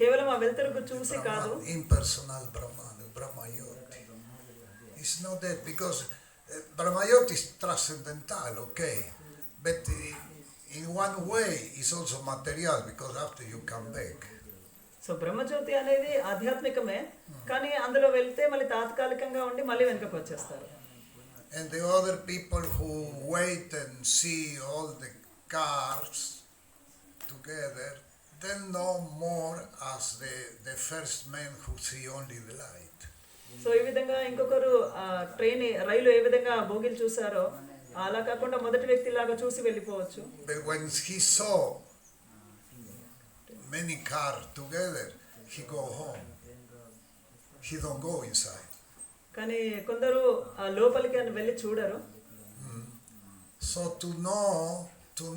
కేవలం ఆ వెలుతురుకు చూసి కాదు, Brahman, impersonal Brahman, Brahmayoti. It's not that because Brahmayoti is transcendental, okay, but in one way it's also material because after you come back. So Brahmajyoti అనేది ఆధ్యాత్మికమే కానీ అందులో వెళ్తే మళ్ళీ తాత్కాలికంగా ఉండి మళ్ళీ వెనుకకు వచ్చేస్తారు. And the other people who wait and see all the cars together, they know more as the first man who see only the light. So ఈ విధంగా ఇంకొకరు రైలు ఏ విధంగా బోగిలు చూసారో అలా కాకుండా మొదటి వ్యక్తి లాగా చూసి వెళ్ళిపోవచ్చు. But when he saw many cars together, he go home. He don't go inside. కానీ కొందరు ఆ లోపలికి అని వెళ్ళి చూడరు. So to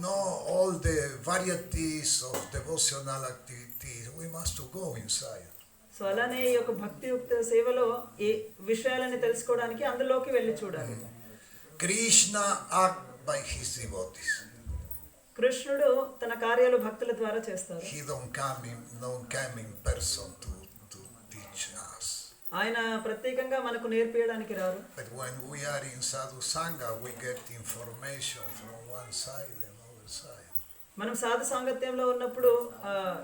know all the varieties of devotional activities, we must to go inside. So అలానే ఈ యొక్క భక్తియుక్త సేవలో ఈ విషయాలని తెలుసుకోవడానికి అందులోకి వెళ్ళి చూడాలి. Krishna act by his devotees. కృష్ణుడు తన కార్యాలు భక్తుల ద్వారా చేస్తారు. He don't come in person to teach us. ఆయన ప్రత్యేకంగా మనకు నేర్పించడానికి రారు. But when we are in sadhu sangha, we get information from one side and other side. మనం సాధు సాంగత్యంలో ఉన్నప్పుడు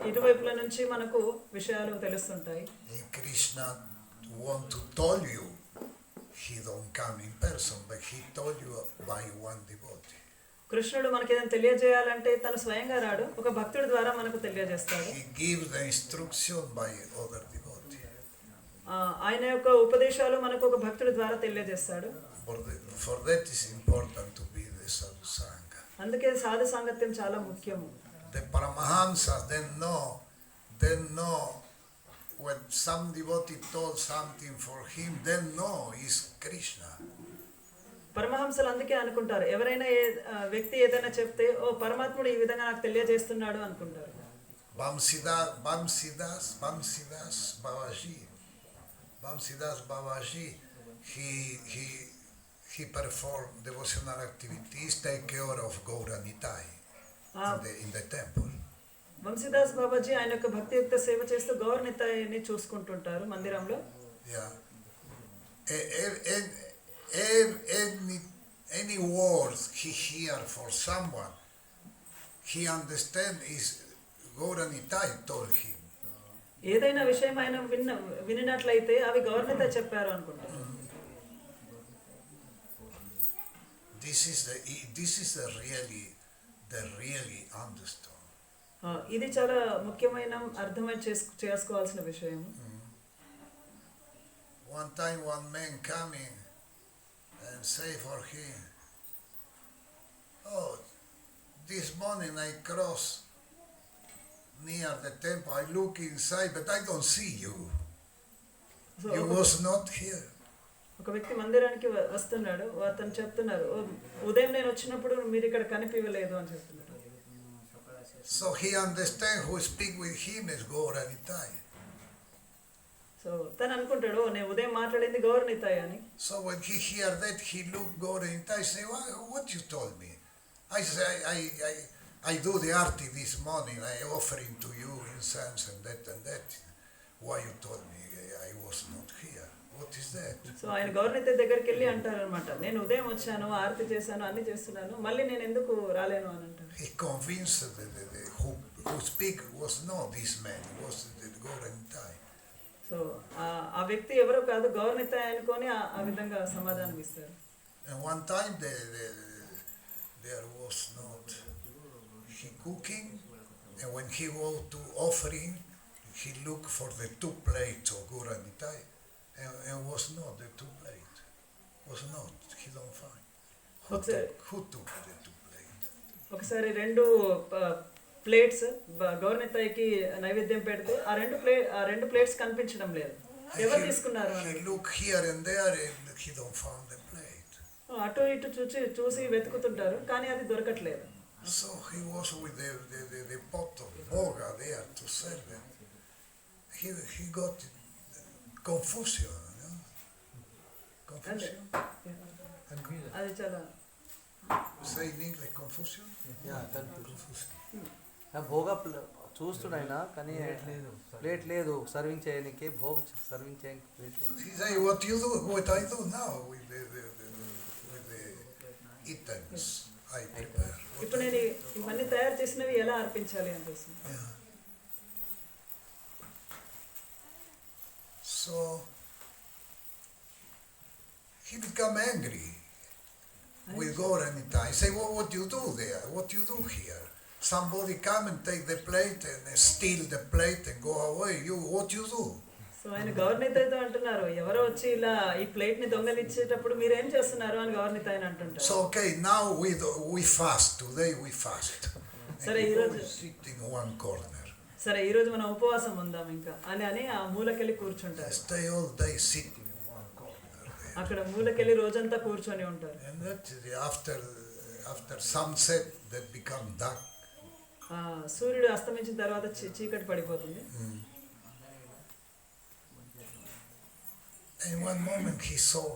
ఇరువైపుల నుంచి మనకు విషయాలు తెలుస్తుంటాయి. And Krishna want to tell you, he don't come in person, but he told you by one devotee. కృష్ణుడు మనకి ఏదైనా తెలియజేయాలంటే తను స్వయంగా రాడు, ఒక భక్తుడి ద్వారా మనకు తెలియజేస్తాడు. He gives the instruction by other devotee. ఆయన యొక్క ఉపదేశాలు మనకు ఒక భక్తుడి ద్వారా తెలియజేస్తాడు. For that is important to be the sadhu sangha. అందుకే సాధు సాంగత్యం చాలా ముఖ్యము. The Paramahamsas then know when some devotee told something for him, then know is Krishna. పరమహంసలు అందుకే అనుకుంటారు, ఎవరైనా వ్యక్తి ఏదైనా చెప్తే ఓ పరమాత్ముడు ఈ విధంగా నాకు తెలియజేస్తున్నాడు అనుకుంటారు. Bamsidas Babaji, he performed devotional activities, take care of Gauranitai in the temple. Vamshi Das Babaji ఆయన యొక్క భక్తియుక్త సేవ చేస్తూ గౌరనితాయిని చూసుకుంటుంటారు మందిరంలో. Yeah. Any words he hear for someone, he understand is Gauranitai told him. ఏదైనా విషయం ఆయన వినినట్లయితే అవి గౌరనిత చెప్పారు అనుకుంటారు. This is the really understood. ఇది చాలా ముఖ్యమైన అర్థమై చేసుకోవాల్సిన విషయం. One time one man coming and say for him, oh, this morning I cross near the temple, I look inside, but I don't see you. You was not here. ఒక వ్యక్తి మందిరానికి వస్తున్నాడు, అతను చెప్తున్నారు, ఉదయం నేను వచ్చినప్పుడు మీరు ఇక్కడ కనిపించలేదు అని చెప్తున్నారు. So he understand who speak with him is Gauranitai. So తను అనుకుంటాడు నేను ఉదయం మాట్లాడింది గౌరనితాయి అని. So when he hear that, he look Gauranitai, say, what you told me? I say, I do the arti this morning, I offering to you incense and that. Why you told me I was not here? What is that? So ఆయన గౌరనిత దగ్గరికి వెళ్ళి అంటారు అనమాట, నేను ఉదయం వచ్చాను, ఆరతి చేశాను, అన్ని చేస్తున్నాను, మళ్ళీ నేను ఎందుకు రాలేను అని అంటారు. He convinced who speak was not this man, it was the Gauranitai. So ఆ వ్యక్తి ఎవరో కాదు గౌరనిత అనుకొని ఆ విధంగా సమాధానం ఇస్తారు. And one time there was not he cooking, and when he go to offering, he look for the 2 plates of Gauranitai, and was not the 2 plates. Was not. He don't find. Who took the 2 plates? ఒకసారి 2 plates గౌరనితాయికి నైవేద్యం పెడితే ఆ 2 plates కనిపించడం లేదు. ఎవరు తీసుకున్నారు అని. He look here and there, and he don't find the plate. అటు ఇటు చూసి వెతుకుతుంటారు, కానీ అది దొరకట్లేదు. So he was with the pot of boga there to serve it. He got confusion. Confusion. అది చాలా Say in English confusion. Bhoga చూస్తున్నాయినా కానీ plate లేదు సర్వింగ్ చేయడానికి సర్వింగ్ చేయడానికి ప్లేట్ లేదు. He say what I do now with the items I prepare. ఇప్పుడు నేను ఇవన్నీ తయారు చేసినవి ఎలా అర్పించాలి అనిపిస్తుంది. So he become angry with Gauranitai. He say, well, what you do there? What you do here? Somebody come and take the plate and steal the plate and go away. What you do? So ఆయన గౌరనితాయితో అంటున్నారు, ఎవరో వచ్చి ఇలా ఈ plate ని దొంగలిచ్చేటప్పుడు మీరు ఏం చేస్తున్నారు అని గౌరనితాయిని అంటుంటారు. So okay, now we fast. Today we fast. సరే ఈ రోజు sit in one corner. సరే ఈ రోజు మనం ఉపవాసం ఉందాం ఇంకా అని ఆ మూలకెళ్ళి కూర్చుంటారు. Stay all day sitting. అక్కడ మూలకెళ్ళి రోజంతా కూర్చొని ఉంటారు. And that after sunset, that become dark. సూర్యుడు అస్తమించిన తర్వాత చీకటి పడిపోతుంది. And one moment he saw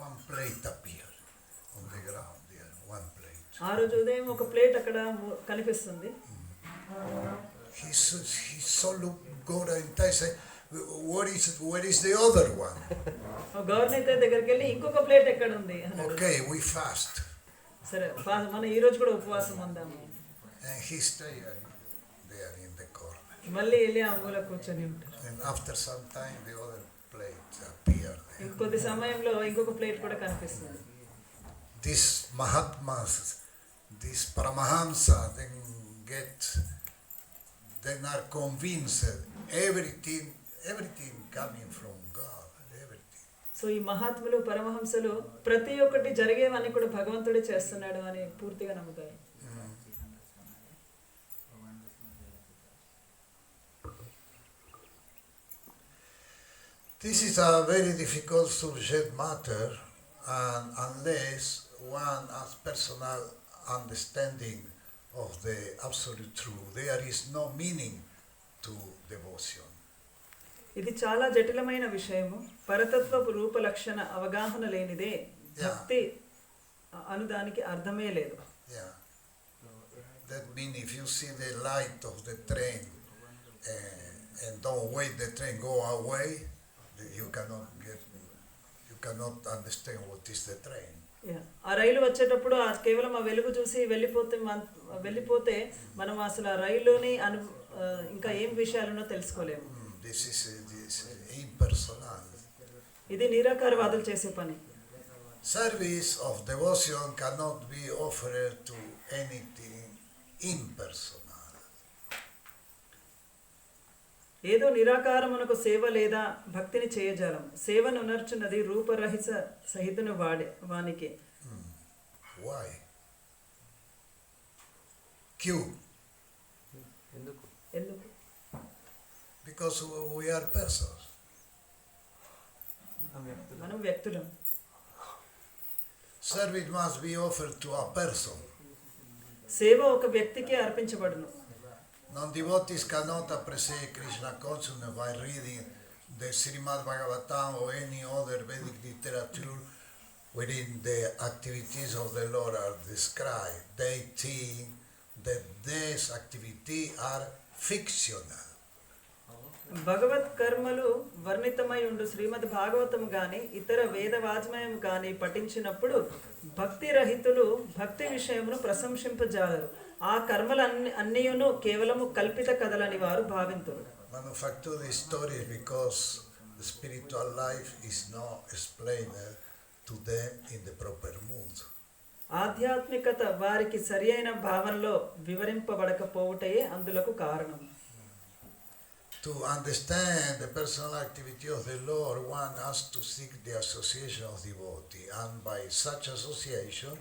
one plate appear on the ground there, one plate. ఆ రోజు ఉదయం ఒక ప్లేట్ అక్కడ కనిపిస్తుంది. He saw look God and I said, where is the other one? Governor దగ్గరికి వెళ్ళి ఇంకొక ప్లేట్ ఎక్కడ ఉంది అన్నాడు. Okay, we fast. సరే మనం ఈ రోజు కూడా ఉపవాసం ఉందాము. And he stayed there in the corner. మళ్ళీ వెళ్ళి ఆ మూల కూర్చొని ఉంటారు. And after some time, the other plate appeared. ఇంకొద్ది సమయంలో ఇంకొక ప్లేట్ కూడా కనిపిస్తుంది. These Mahatmas, these Paramahamsa, they are convinced everything coming from God, everything. So ఈ మహాత్ములు పరమహంసలు ప్రతి ఒక్కటి జరిగేవన్నీ కూడా భగవంతుడే చేస్తున్నాడు అని పూర్తిగా నమ్ముతారు. This is a very difficult subject matter, and unless one has personal understanding of the absolute truth, there is no meaning to devotion. ఇది చాలా జటిలమైన విషయము. పరతత్వపు రూప లక్షణ అవగాహన లేనిదే భక్తి అనుదానికి అర్థమే లేదు. Yeah. That means if you see the light of the train and don't wait the train go away, you cannot understand what is the train. ఆ రైలు వచ్చేటప్పుడు కేవలం ఆ వెలుగు చూసి వెళ్ళిపోతే మనం అసలు ఆ రైలులోని ఇంకా ఏం విషయాలనో తెలుసుకోలేము. This is impersonal. ఇది నిరాకారవాదులు చేసే పని. Service of devotion cannot be offered to anything impersonal. ఏదో నిరాకారమునకు సేవ లేదా భక్తిని చేయజాలం. సేవను నర్చున్నది రూపరహిత సహితును వానికి. Why? Q. ఎందుకు? Because we are persons. మనం వ్యక్తులం. Service must be offered to a person. సేవ ఒక వ్యక్తికే అర్పించబడును. Non-devotees cannot appreciate Krishna consciousness by reading the Srimad Bhagavatam or any other Vedic literature wherein the activities of the Lord are described. They think that these activities are fictional. భగవత్ కర్మలు వర్ణితమై ఉండు శ్రీమద్ భాగవతం గాని ఇతర వేద వాజ్మయం గాని పఠించినప్పుడు భక్తి రహితులు భక్తి విషయమును ప్రశంసింపజాలరు. ఆ కర్మలన్నీయును కేవలము కల్పిత కథలని వారు భావింతురు. Manufacture the stories because the spiritual life is not explained to them in the proper mood. ఆధ్యాత్మికత వారికి సరి అయిన భావనలో వివరింపబడకపోవటయే అందులకు కారణం. To understand the personal activity of the Lord, one has to seek the association of devotees, and by such association,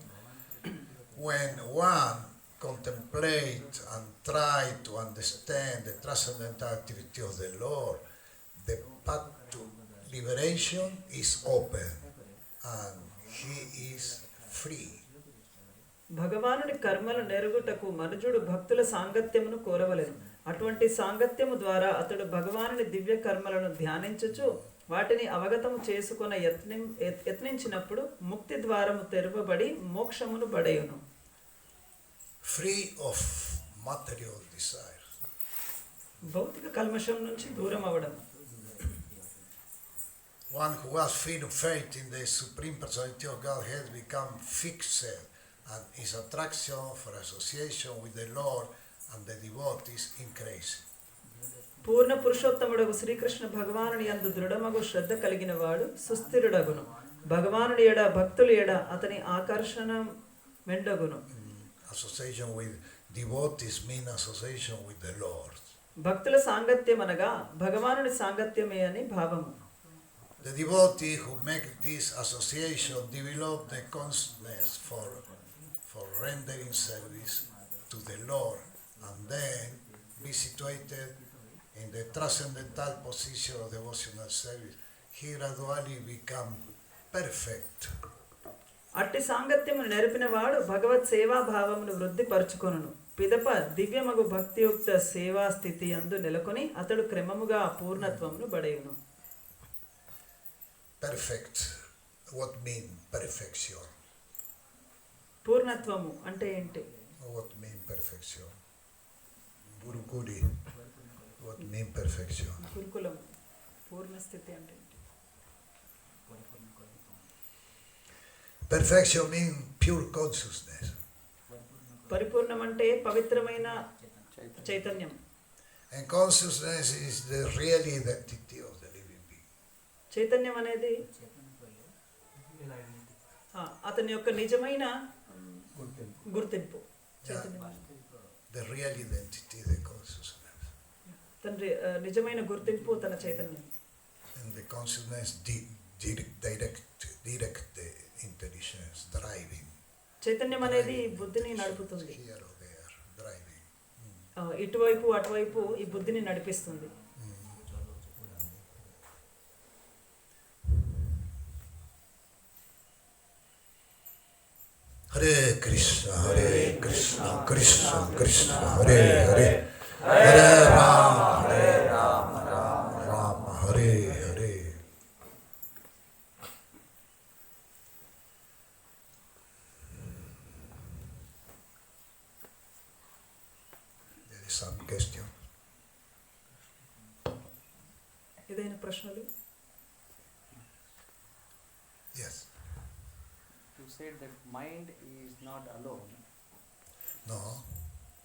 when one contemplate and try to understand the transcendental activity of the Lord, the path to liberation is open and he is free. భగవానుడి కర్మలు నెరుగుటకు మనుజుడు భక్తుల సాంగత్యమును కోరవలెను. అటువంటి సాంగత్యము ద్వారా అతడు భగవానుడి దివ్య కర్మలను ధ్యానించుచు వాటిని అవగతము చేసుకున్న యత్నించినప్పుడు ముక్తి ద్వారము తెరవబడి మోక్షమును బడయును. Free of material desires. భౌతిక కల్మషం నుంచి దూరం అవడం. One who has freedom of faith in the Supreme Personality of Godhead become fixed, and his attraction for association with the Lord and the devotees increase. పూర్ణ పురుషోత్తముడగు శ్రీకృష్ణ భగవానుని యందు దృఢమగు శ్రద్ధ కలిగిన వాడు సుస్థిరుడగును. భగవానుడి ఎడ భక్తులు ఎడ అతని ఆకర్షణ మెండగును. Association with devotees mean association with the Lord. భక్తుల సాంగత్యం అనగా భగవానుడి సాంగత్యమే అని భావము. The devotee who make this association develop the consciousness for rendering service to the Lord, and then be situated in the transcendental position of devotional service, he gradually become perfect. అట్టి సాంగత్యమును నెరపిన వాడు భగవత్ సేవా భావమును వృద్ధి పరుచుకొనును. పిదప దివ్యమగు భక్తియుక్త సేవా స్థితి అందు నెలకొని అతడు క్రమముగా పూర్ణత్వమును బడయును. Perfect. What mean perfection? పూర్ణత్వము అంటే ఏంటి? What mean perfection? Gurukuri. What mean perfection? గురుకులం పూర్ణ స్థితి అంటే ఏంటి? Perfection means pure consciousness. పరిపూర్ణం అంటే పవిత్రమైన చైతన్యం. And consciousness is the real identity of the living being. చైతన్యం అనేది అతని యొక్క నిజమైన గుర్తింపు. చైతన్యం The real identity, the consciousness. తన నిజమైన గుర్తింపు తన చైతన్యం. And the consciousness direct the intelligence, driving. చైతన్యం అనేది బుద్ధిని నడుపుతుంది. Here or there, driving. ఇటువైపు అటువైపు ఈ బుద్ధిని నడిపిస్తుంది. Hare Krishna, Krishna Krishna, Hare Hare, Hare Rama, Rama Rama, Hare Hare. There is some question. ఏదైనా ప్రశ్నలు? Yes. You said that mind is not alone. No,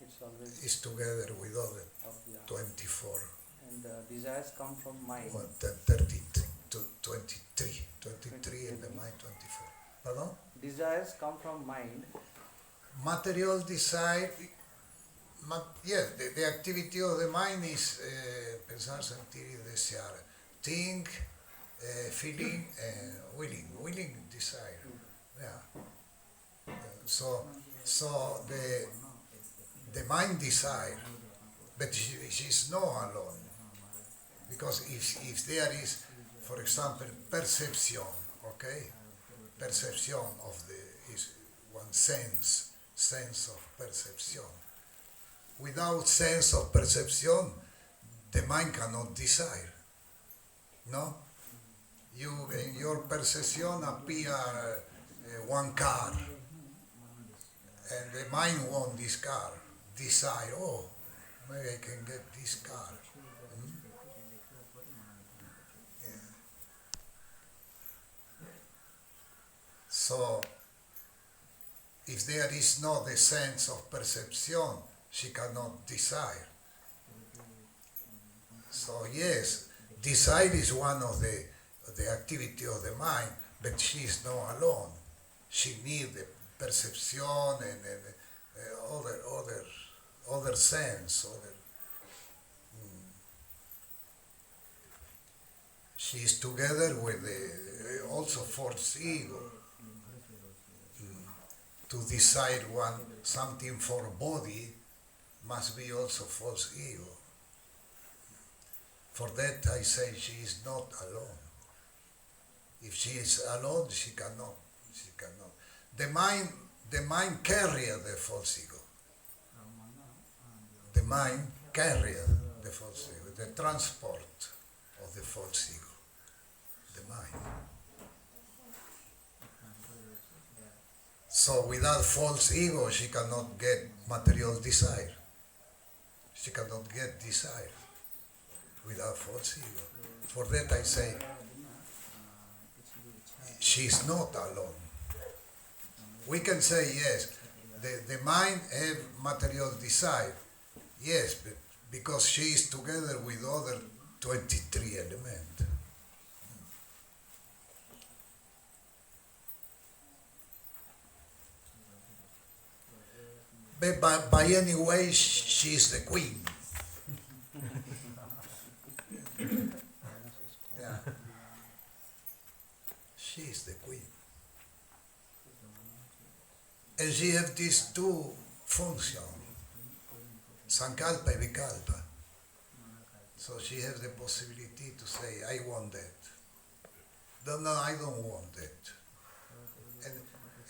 It's always it's together with other of the 24. and desires come from mind. 23 and the mind 24. Pardon? Desires come from mind. Material desire, yes, the activity of the mind is pensar, sentir y desear. Think, feeling, willing, desire. Yeah. So the mind desire, but she's not alone. Because if there is, for example, perception, okay? Perception of is one sense of perception. Without sense of perception, the mind cannot desire. No? You in your perception appear one car, and the mind wants this car. Desire, oh, maybe I can get this car. Yeah. So, if there is no the sense of perception, she cannot desire. So yes, desire is one of the activity of the mind, but she is not alone. She needs the perception and other sense. She is together with the also false ego. To decide something for body must be also false ego. For that I say she is not alone. If she is alone, she cannot. The mind carries the false ego. The mind carries the false ego, the transport of the false ego. The mind. So without false ego, she cannot get material desire. She cannot get desire without false ego. For that I say, she is not alone. We can say yes, the mind have material desire, yes, but because she is together with other 23 elements. But by any way, she is the queen. Yeah. She is the queen. And she has these two functions. Sankalpa and Vikalpa. So she has the possibility to say, I want that. No, I don't want that.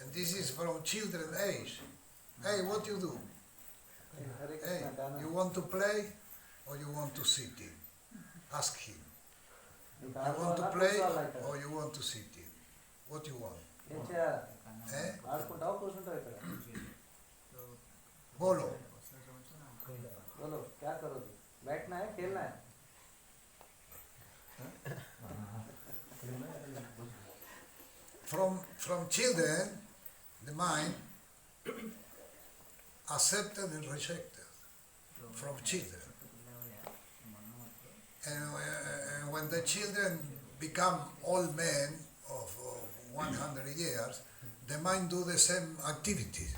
And this is from children age. Hey, what you do? Hey, you want to play or you want to sit in? Ask him. You want to play or you want to sit in? What you want? ఏం చేయాలి Eh? ఆడుకుంటావు కూర్చుంటావు ఇక్కడ Bolo. बोलो क्या करोगे बैठना है खेलना है From children, the mind accepted and rejected from children. And when the children become old men of 100 years, the mind do the same activities.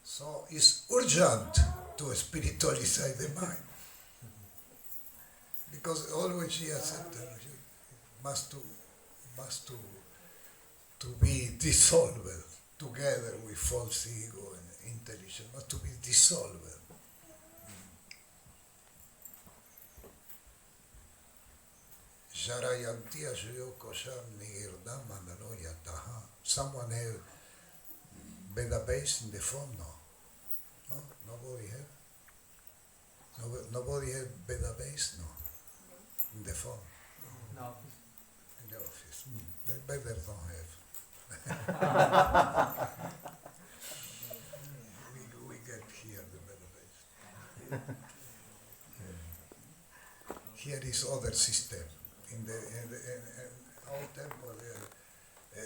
So it's urgent to spiritualize the mind. Because always she accepted, must to be dissolved together with false ego and intelligence, must to be dissolved. Jarayanti Ashuyoko Sham Nigirdama Nanoyataha. Someone have Veda base in the phone? No. No? Nobody have? Nobody have Veda base? No. In the phone? No. In the office. They better don't have. we get here the Veda base. Here is other system. In our temple,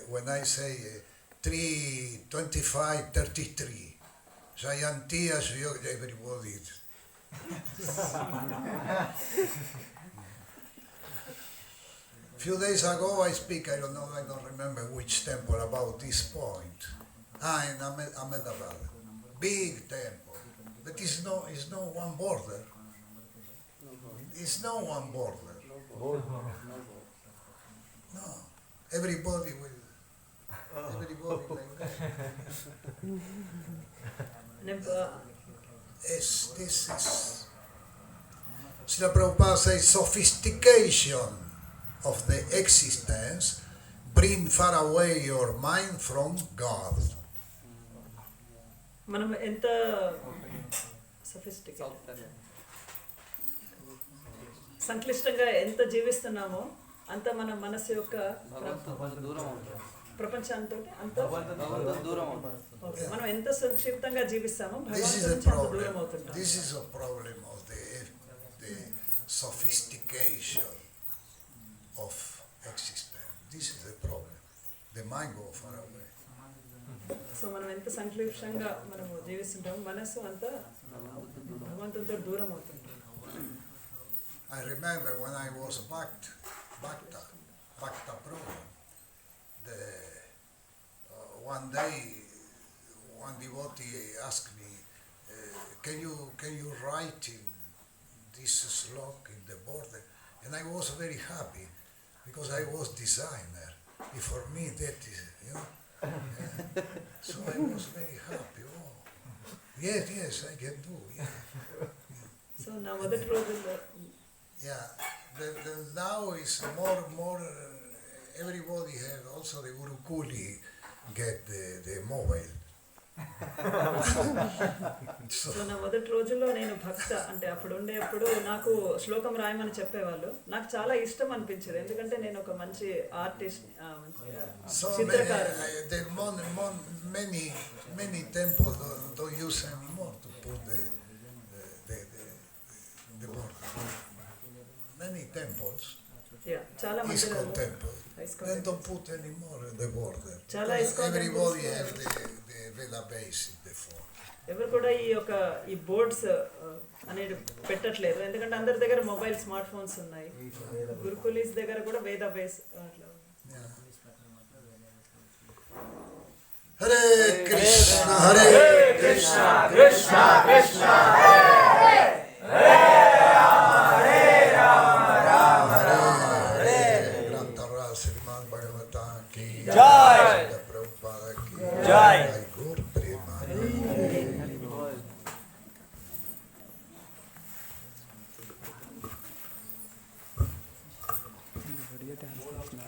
when I say 3:25:33, Jayantiya Shriyoga, everybody. Few days ago I speak, I don't remember which temple about this point. In Ahmedabad, big temple, but it's no one border. It's no one border. No, everybody like that. This is Srila Prabhupada says sophistication of the existence bring far away your mind from God. మనం ఎంత sophisticated సంక్లిష్టంగా ఎంత జీవిస్తున్నామో అంత మన మనసు యొక్క దూరం ఉంటుంది ప్రపంచంతో అంత దూరం ఉంటుంది ఓకే. మనం ఎంత సంక్షిప్తంగా జీవిస్తామో This భగవంతుడి is a నుంచి అంత దూరం problem. అవుతుంటాం. This is a problem of the sophistication of existence. This is the problem. The mind go far away. So మనం ఎంత సంక్లిష్టంగా మనము జీవిస్తుంటాం మనసు అంత భగవంతుడితో దూరం అవుతుంటాం. I remember when I was Bhakta program, one day one devotee asked me, can you write in this slok in the border? And I was very happy because I was designer. And for me that is, so I was very happy. Oh, yes, I can do. Yeah. So నా మొదటి రోజుల్లో Yeah, now is more. Everybody have also the Gurukuli get the mobile. So నా మొదటి రోజుల్లో నేను భక్త అంటే అప్పుడు ఉండేప్పుడు నాకు శ్లోకం రాయమని చెప్పేవాళ్ళు. నాకు చాలా ఇష్టం అనిపించేది ఎందుకంటే నేను ఒక మంచి ఆర్టిస్ట్ So చిత్రకారుడు. many temples don't use anymore to put the border. Many temples, చాలా ISKCON మంది temple, they don't put anymore the border. చాలా ISKCON Everybody temples have the Veda base in the phone. ఎవరు కూడా ఈ boards అనేది పెట్టట్లేదు ఎందుకంటే అందరి దగ్గర మొబైల్ స్మార్ట్ ఫోన్స్ ఉన్నాయి. గురుకులీస్ దగ్గర కూడా వేద బేస్ అట్లా. Yeah. Hare Krishna, Hare Krishna, Krishna Krishna, Hare Rama, Rama Rama, Hare Grantara Sriman Bhagavatam ki Jai. Prabhupada ki Jai. Gur Prema. Translation